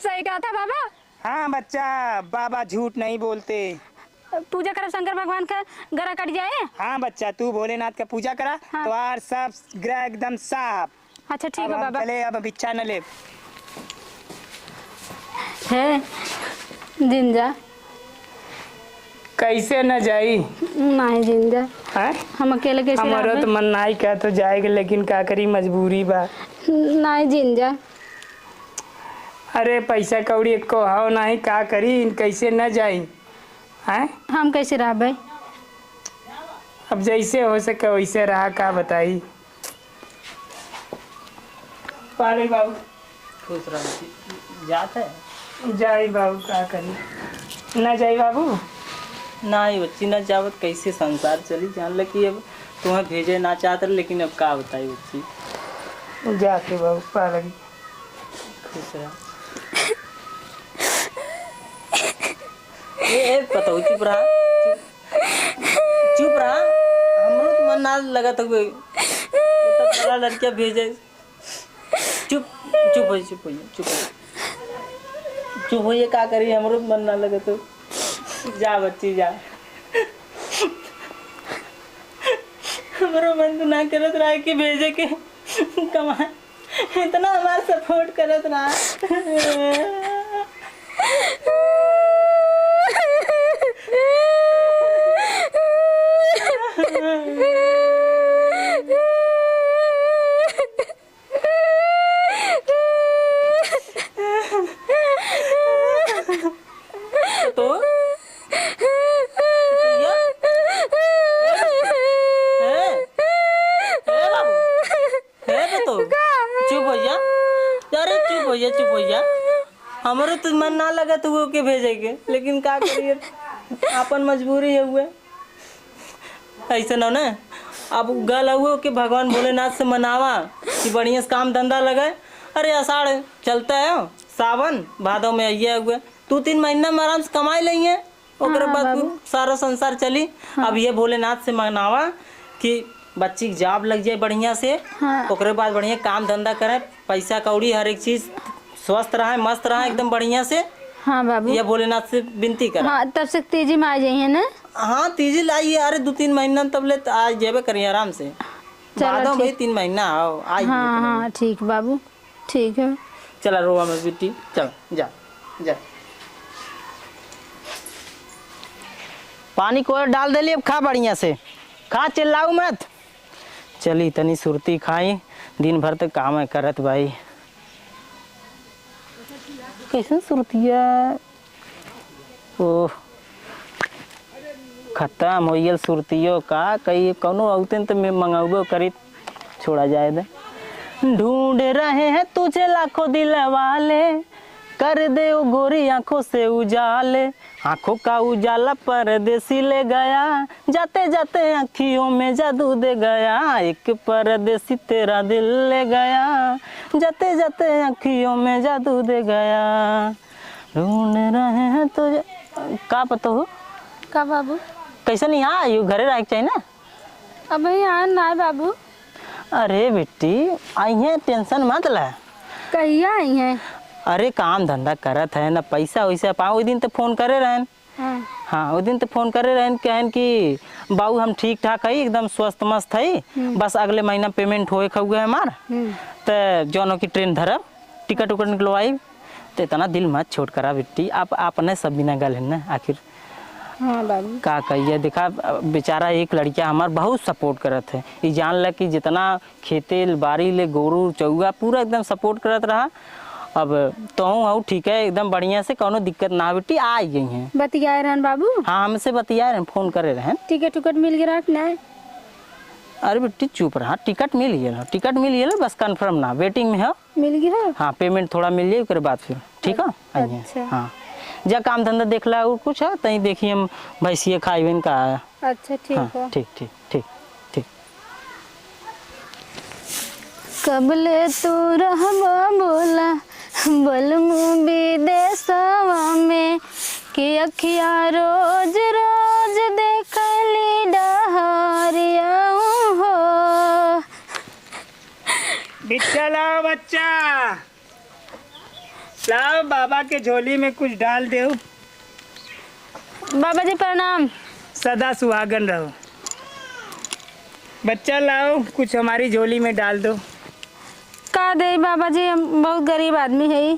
सही कहा था बाबा। हाँ बच्चा, बाबा झूठ नहीं बोलते। पूजा करा शंकर भगवान का, गला कट जाए। हाँ बच्चा, तू भोलेनाथ का पूजा करा। हाँ। तो यार सब ग्रह एकदम साफ। अच्छा ठीक अब है हम बाबा। चले, अब भिक्षा न ले। है जिंजा कैसे न जाई? नहीं जिंजा, हैं? हम अकेले कैसे हमारा रह तो मन नहीं क्या तो जाएगा, लेकिन का करी, मजबूरी बा। नहीं जिंजा। अरे पैसा कौड़ी को हाव नहीं, का करी, कैसे न जाई? हैं? हम कैसे रहबे? अब जैसे हो सके वैसे रहा, का बताई। पारे बाबू खुश रहो। जात है जाई बाबू, का करी, न जाई बाबू। नहीं बच्ची ना जावत कैसे संसार चली, जान लगी अब तुम्हें भेजे ना चाहते, लेकिन अब का बताई बच्ची। जाके बाबू पालगी। खुश रहा। ए पता हो, चुप रहा, चुप रहा। हमरो तो मन ना लगा था कोई बड़ा लड़कियां भेजे। चुप चुप हो, चुप हो, चुप हो, चुप हो, ये का करी, हमरो तो मन ना लगा तो। जा बच्ची जा। हमारा मन तो ना करत रहा कि भेजे के कमाए, इतना हमारा सपोर्ट करत रहा। तो चुप हो जा। हमारे तो मन ना लगा तो वो के भेजेगे, लेकिन का करिए, अपन मजबूरी है हुए ऐसा ना। अब गल हुए कि भगवान भोलेनाथ से मनावा कि बढ़िया से काम धंधा लगे। अरे आषाढ़ चलता है, सावन भादों में आइए हुए 2-3 महीना में आराम से कमाई लेंगे, ओकरे बाद सारा संसार चली। अब ये भोलेनाथ से मनावा कि बच्ची की जॉब लग जाए बढ़िया से। ओकरे बाद बढ़िया काम धंधा करे, पैसा कौड़ी हर एक चीज स्वस्थ रहे, मस्त रहे एकदम बढ़िया से। हाँ बाबू, ये भोलेनाथ से विनती कर। हाँ तब से तेजी में आ जाइए ना। हाँ तीजी लाइए, अरे 2-3 महीना तब ले आज जेबे करिए आराम से। बाद भाई 3 महीना आओ आई। हाँ हाँ ठीक बाबू, ठीक है। चला रोवा में बेटी, चल जा जा। पानी को डाल दे, अब खा बढ़िया से खा, चिल्लाऊ मत। चली तनी सुरती खाई, दिन भर तक काम है करत भाई। कैसे सुरतिया, ओह खत्म हो गया सुरतियों का। कई कौनो औते तो मैं मंगाऊबो करी, छोड़ा जाए दे। ढूंढ रहे हैं तुझे लाखों दिल वाले, कर दे वो गोरी आंखों से उजाले। आंखों का उजाला परदेसी ले गया, जाते जाते आँखियों में जादू दे गया। एक परदेसी तेरा दिल ले गया, जाते जाते आँखियों में जादू दे गया। ढूंढ रहे हैं तुझे, का पता हो का बाबू? कैसे नहीं आयु घरे रह चाहिए ना। अब यहाँ ना बाबू। अरे बेटी आई है, टेंशन मत ले। कहिया आई है? अरे काम धंधा करत है ना, पैसा वैसा पाओ। उस दिन तो फोन करे रहन। हाँ उस दिन तो फोन करे रहन, कहन कि बाबू हम ठीक ठाक है, एकदम स्वस्थ मस्त है, बस अगले महीना पेमेंट होए हुए है हमार। तो जौनों की ट्रेन धरब, टिकट उकट निकलवाई। तो इतना दिल मत छोट करा बेटी, आप अपने सब बिना गल है ना आखिर। हाँ बाबू का कहिए, देखा बेचारा एक लड़किया हमार बहुत सपोर्ट करत है। ये जान ल कि जितना खेते बाड़ी ले गोरू चौगा पूरा एकदम सपोर्ट करत रहा। अब तो हूँ ठीक है एकदम बढ़िया से, कोनो दिक्कत ना बेटी आ गई हैं। बतियाए रहन बाबू? हाँ हमसे बतियाए रहन, फोन करे रहन। टिकट उकट मिल गया कि नहीं? अरे बेटी चुप रहा, टिकट मिल गया, टिकट मिल गया, बस कंफर्म ना, वेटिंग में है। मिल गया? हाँ पेमेंट थोड़ा मिल जाए, उसके बाद फिर ठीक है आइए। अच्छा। हाँ जा काम धंधा देख ला और कुछ है तही देखिए, हम भैंसिए खाई का है। अच्छा ठीक है। हाँ, ठीक ठीक ठीक ठीक। कबले तू रहबा बोला बलमु विदेशवा में, कि अखिया रोज रोज देखली डहरिया हो। चला बच्चा, लाओ बाबा के झोली में कुछ डाल दो। बाबा जी प्रणाम। सदा सुहागन रहो। बच्चा लाओ कुछ हमारी झोली में डाल दो। का दे बाबा जी, हम बहुत गरीब आदमी है।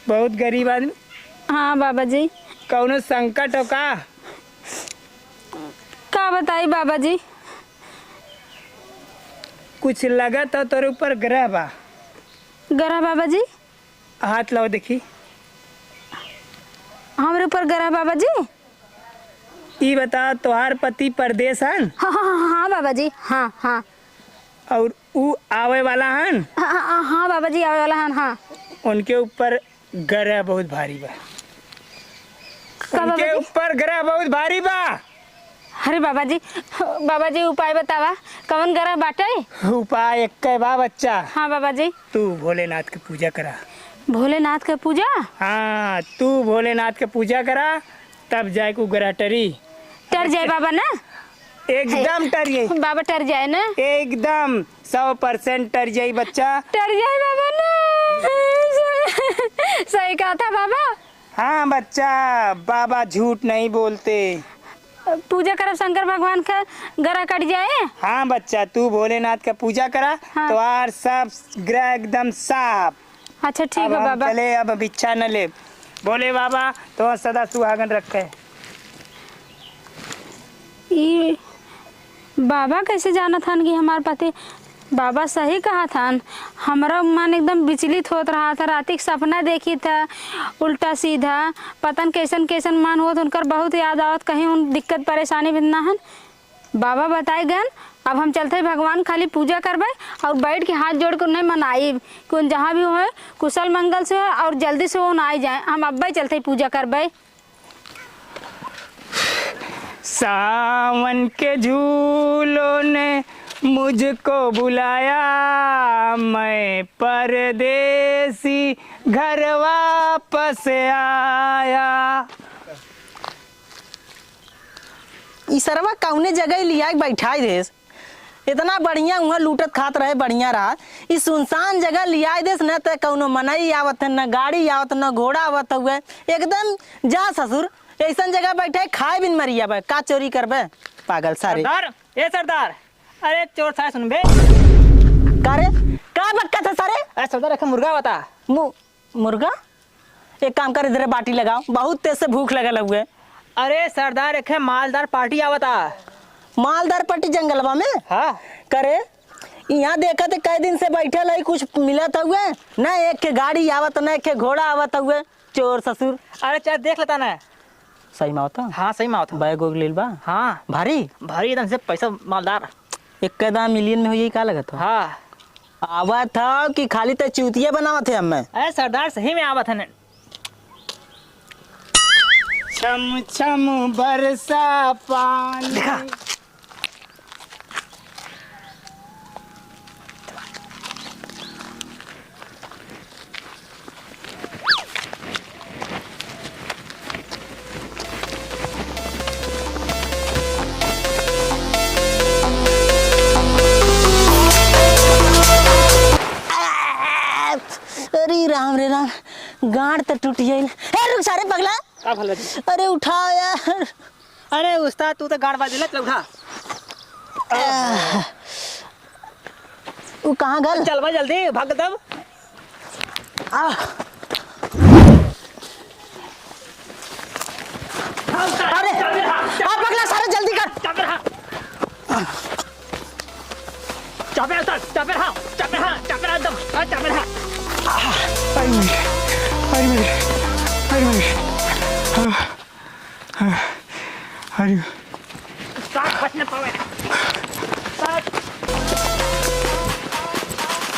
बहुत गरीब आदमी? हाँ बाबा जी। कौनो संकट हो का बताई बाबा जी? कुछ लगा तो तेरे ऊपर ग्रह बा। गरा बाबा जी? हाथ लाओ देखी। हमारे ऊपर गरा बाबा जी? ई बता तोहार पति परदेश हन हाँ हाँ हाँ हाँ बाबा जी, हाँ हाँ और ऊ आवे वाला हन? हाँ हाँ हाँ बाबा जी आवे वाला हन। हाँ उनके ऊपर ग्रह बहुत भारी बा। का बाबा उनके जी? ऊपर ग्रह बहुत भारी बा। अरे बाबा जी उपाय बतावा, कौन गरा बाटे? उपाय एक बा बच्चा। हाँ बाबा जी। तू भोलेनाथ की पूजा करा। भोलेनाथ का पूजा? हाँ तू भोलेनाथ की पूजा करा तब जाए को ग्रह टरी। टर जाए बाबा ना? एकदम टरिए। बाबा टर जाए ना? एकदम 100% टर जाई बच्चा। टर जाए बाबा ना? सही कहा था बाबा। हाँ बच्चा, बाबा झूठ नहीं बोलते। पूजा करब शंकर भगवान का गरा कट जाए। हाँ बच्चा, तू भोलेनाथ का पूजा करा। हाँ। तो आर सब ग्रह एकदम साफ। अच्छा ठीक अब है हम बाबा। चले, अब भिक्षा न ले। बोले बाबा तो सदा सुहागन रखे। ये बाबा कैसे जाना था कि हमारे पति? बाबा सही कहा था। हमारा मन एकदम विचलित होत रहा था। रात सपना देखी था उल्टा सीधा, पतन कैसन कैसन मन होत, उनकर बहुत याद आवत, कहीं उन दिक्कत परेशानी भी ना हन। बाबा बताए गए अब हम चलते भगवान खाली पूजा करबे और बैठ के हाथ जोड़ कर उन्हें मनाई कि उन जहाँ भी हो कुशल मंगल से हो और जल्दी से वो ना आ जाए। हम अब चलते पूजा करबे। सावन के झूलों ने मुझको बुलाया, मैं परदेसी घर वापस आया। ई सरवा कौने जगह लिया के बैठाई देस? इतना बढ़िया वहाँ लूटत खात रहे, बढ़िया रहा। इस सुनसान जगह लिया देस न तो कौनो मनई आवत है, न गाड़ी आवत, न घोड़ा आवत हुए। एकदम जा ससुर, ऐसा जगह बैठे खाए बिन मरिया बे। का चोरी करबे पागल सारे? सरदार, ए सरदार, अरे चोर सारे सुन बे। करे का बक्का था सारे? अरे सरदार एक मुर्गा बता। मुर्गा? एक काम कर, इधर बाटी लगाओ, बहुत तेज से भूख लगल हुए। अरे सरदार एक मालदार पार्टी आवता। मालदार पट्टी जंगलवा में? हाँ करे यहाँ देखा थे कई दिन से बैठे लाई, कुछ मिलत हुए न? एक के गाड़ी आवत, न एक के घोड़ा आवत हुए। चोर ससुर। अरे चल देख लेता ना। सही में होता? हाँ सही में होता। बैग उग लेल बा? हाँ भारी भारी एकदम से, पैसा मालदार। एक दाम मिलियन में हो, यही का लगत हो? हाँ आवा था कि खाली तो चूतिया बनावत है हमें? अरे सरदार सही में आवत है। छम छम बरसा पानी। देखा अरे राम रे राम, गांड तो टूट गई। रुक सारे पगला। का भला जी? अरे उठा यार। अरे उस्ताद तू तो गाड़ बाजी ले, चल उठा। वो कहाँ गल? चल भाई जल्दी भाग दब। अरे पगला सारे जल्दी कर।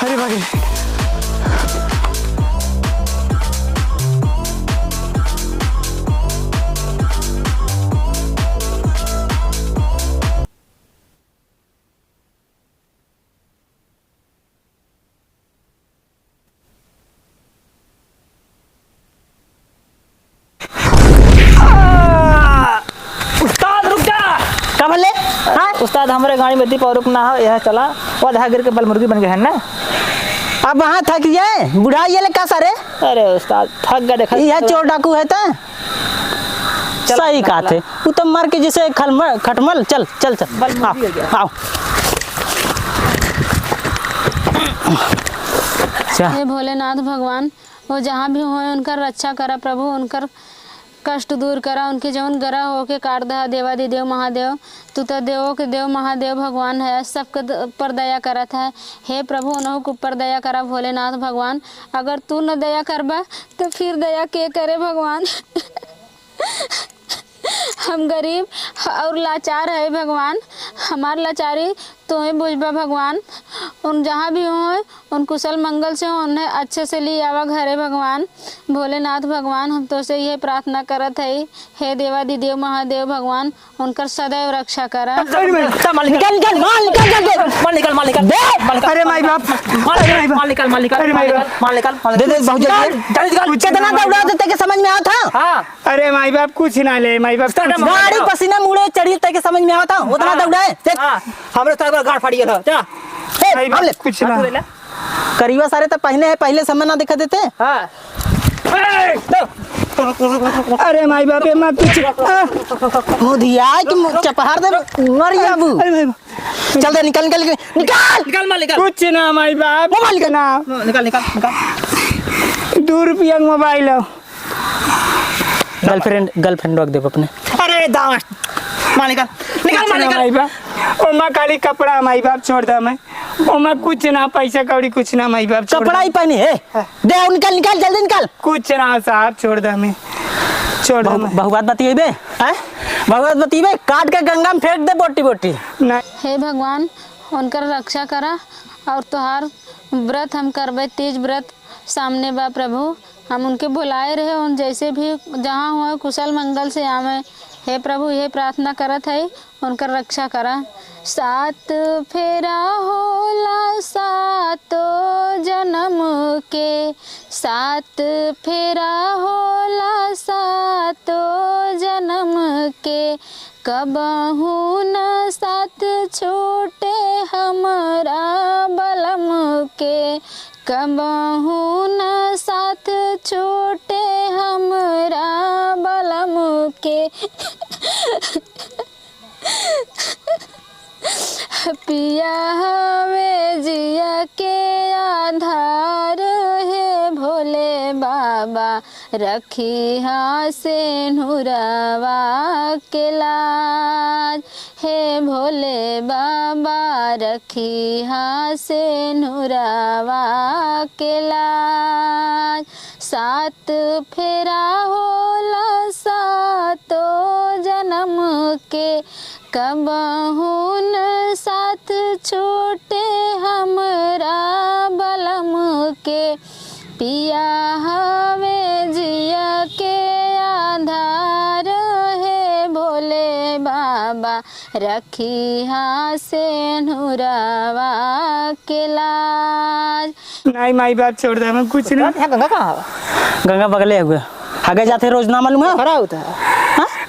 अरे भागे। हाँ? उस्ताद हमारे गाड़ी में दीप और रुकना है, यह चला वो आधा गिर के बल मुर्गी बन गए हैं ना। अब वहाँ थक जाए बुढ़ा ये ले का सारे। अरे उस्ताद थक गए देखा। यह चोर डाकू है तो सही कहा थे वो तो मर के जैसे खलमल खटमल। चल चल चल आओ। हे भोलेनाथ भगवान, वो जहाँ भी होए उनकर रक्षा करा प्रभु, उनकर कष्ट दूर करा, उनके जौन गरा होके काट दहा देवादि देव महादेव। तू तो देवों के देव महादेव भगवान है, सबके पर दया करत है। हे प्रभु उन्हों के ऊपर दया करा भोलेनाथ भगवान। अगर तू न दया करबा तो फिर दया के करे भगवान। हम गरीब और लाचार है भगवान, हमार लाचारी तुम्हें बुझबा भगवान। उन जहाँ भी हों उन कुशल मंगल से उन्हें अच्छे से ली आवा घरे भगवान। भोलेनाथ भगवान हम तो से यह प्रार्थना करत है, हे देवादि देव महादेव भगवान उनकर सदैव रक्षा करा। निकल निकल माल निकल जल्दी माल निकल माल निकल दे। अरे माई बाप माल निकल माल निकल अरे माई बाप माल निकल दे दे बहुत जल्दी। कितना दौड़ा देते के समझ में आता था। हाँ अरे माई बाप कुछ ना ले माई बाप गाड़ी पसीना मुड़े चढ़ी तक के समझ में आता उतना दौड़ा है। हमरे साथ गाड़ फाड़ी गया था क्या? माई बाप कुछ ना। करीबा सारे तो पहले है, पहले समय ना दिखा देते। हाँ अरे माई बाप मत कुछ मुधिया कि चपहार दे मर जाबू। चल दे निकल निकल निकल निकल माल निकल कुछ ना माई बाप मोबाइल कुछ ना। निकल निकल निकल। 2 रुपया मोबाइल हो। गर्लफ्रेंड रख दे अपने। अरे दांत माल निकल निकल माल निकल। माई बाप ओमा खाली कपड़ा माई बाप छोड़ दा मैं ओमा कुछ ना पैसा कौड़ी कुछ ना माई बाप छोड़ कपड़ा ही पहने है दे निकल निकल जल्दी निकल। कुछ ना साहब छोड़ दा मैं छोड़ दा मैं बहुबात बतिएबे हैं बहुबात बतिएबे काट के गंगा में फेंक दे बोटी बोटी। ना हे भगवान उनकर रक्षा करा और तुहार व्रत हम करबे तीज व्रत सामने बा प्रभु। हम उनके बुलाए रहे उन जैसे भी जहाँ हुए कुशल मंगल से आवे। हे प्रभु ये प्रार्थना करत है उनकर रक्षा करा। 7 फेरा होला 7 जन्म के, 7 फेरा होला 7 जन्म के। कबहू न साथ छूटे हमारा बलम के, कबहू न साथ छूटे हमारा बलम के। पिया हवे जिया के आधार है भोले बाबा, रखी हाँ से नुरावा के लाज। हे भोले बाबा रखी हाँ से नुरावा के लाज। 7 फेरा होला 7 जन्म के, कबहू न साथ छूटे हमरा बलम के। पिया हवे जिया के आधार है भोले बाबा, रखी हाँ से नुरावा के लाज। नहीं माई बाप छोड़ दा मैं कुछ ना। गंगा कहाँ गंगा बगले हुए आगे जाते रोज ना मालूम है। खड़ा होता है।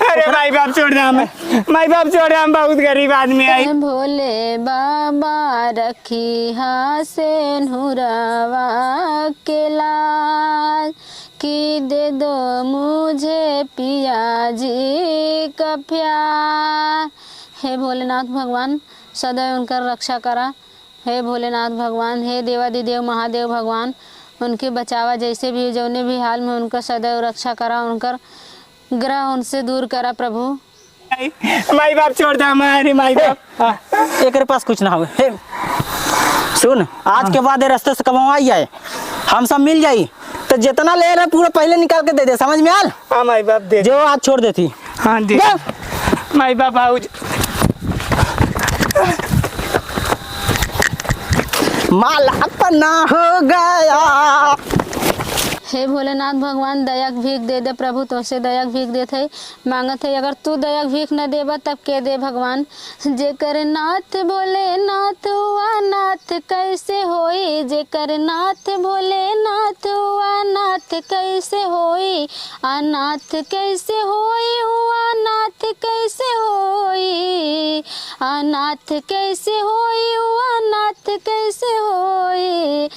अरे माई बाप छोड़ दा मैं माई बाप छोड़ दा हम बहुत गरीब आदमी आई। भोले बाबा रखी हाँ से नुरावा के लाज। कि दे दो मुझे पिया जी का प्यार। हे भोलेनाथ भगवान सदैव उनका रक्षा करा। हे भोलेनाथ भगवान हे देवादिदेव महादेव भगवान उनके बचावा, जैसे भी जौने भी हाल में उनका सदैव रक्षा करा, उनकर ग्रह उनसे दूर करा प्रभु। माई बाप छोड़ दा मैं। अरे माई बाप एक पास कुछ ना हो। सुन आज के बाद रास्ते से कब आई जाए हम सब मिल जाई तो जितना ले रहे पूरा पहले निकाल के दे दे, समझ में आल। हाँ माई बाप दे जो आज छोड़ देती। हाँ दे माई बाप आओ। माला पन्ना हो गया। हे भोलेनाथ भगवान दया के भीख दे दे प्रभु, तो से दया के भीख देते है मांगत है। अगर तू दया के भीख न देबा तब के दे भगवान। जेकर नाथ भोले नाथ हुआ नाथ कैसे होई, जेकर नाथ भोले नाथ हुआ नाथ अनाथ कैसे होई, अनाथ कैसे होई हो, अनाथ कैसे होई, अनाथ कैसे होई हो, अनाथ कैसे होई,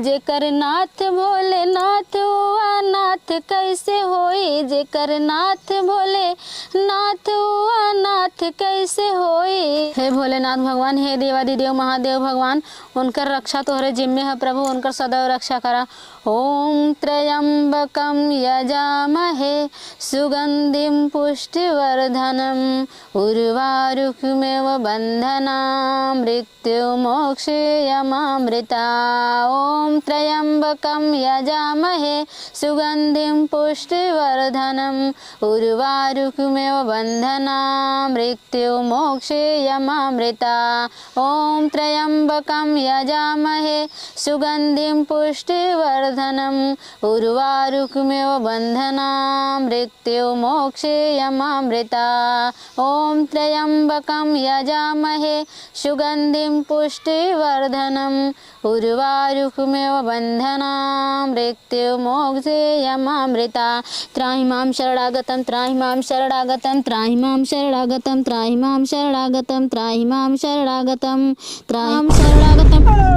जेकर नाथ भोलेनाथ हो, अनाथ कैसे होई, जेकर नाथ भोलेनाथ हो, अनाथ कैसे होई। हे भोलेनाथ भगवान, हे देवादिदेव महादेव भगवान, उनकर रक्षा तोहरे जिम्मे है प्रभु, उनकर सदैव रक्षा करा। ओम त्र्यंबकम यजामहे सुगंधिम पुष्टिवर्धनम उर्वारुकमेव बंधनाम मृत्युमोक्षयमामृता। ओम त्र्यंबकम यजामहे सुगंधिम पुष्टिवर्धनम उर्वारुकमेव बंधनाम मृत्युमोक्षयमामृता। ओम त्र्यंबकम यजामहे सुगंधिम पुष्टिवर्धनम उर्वारुकमेव बंधनाम मृत्युमोक्षयमामृता। ओम त्र्यंबकम यजामहे सुगंधिम पुष्टिवर्धनम उर्वारुकमेव बंधनाम मृत्युमोक्षयमामृता। त्राहिमां शरणागतं, त्राहिमां शरणागतं, त्राहिमां शरणागतं, त्राहिमां शरणागतं, त्राहिमां शरणागतं, त्राहिमां शरणागतं।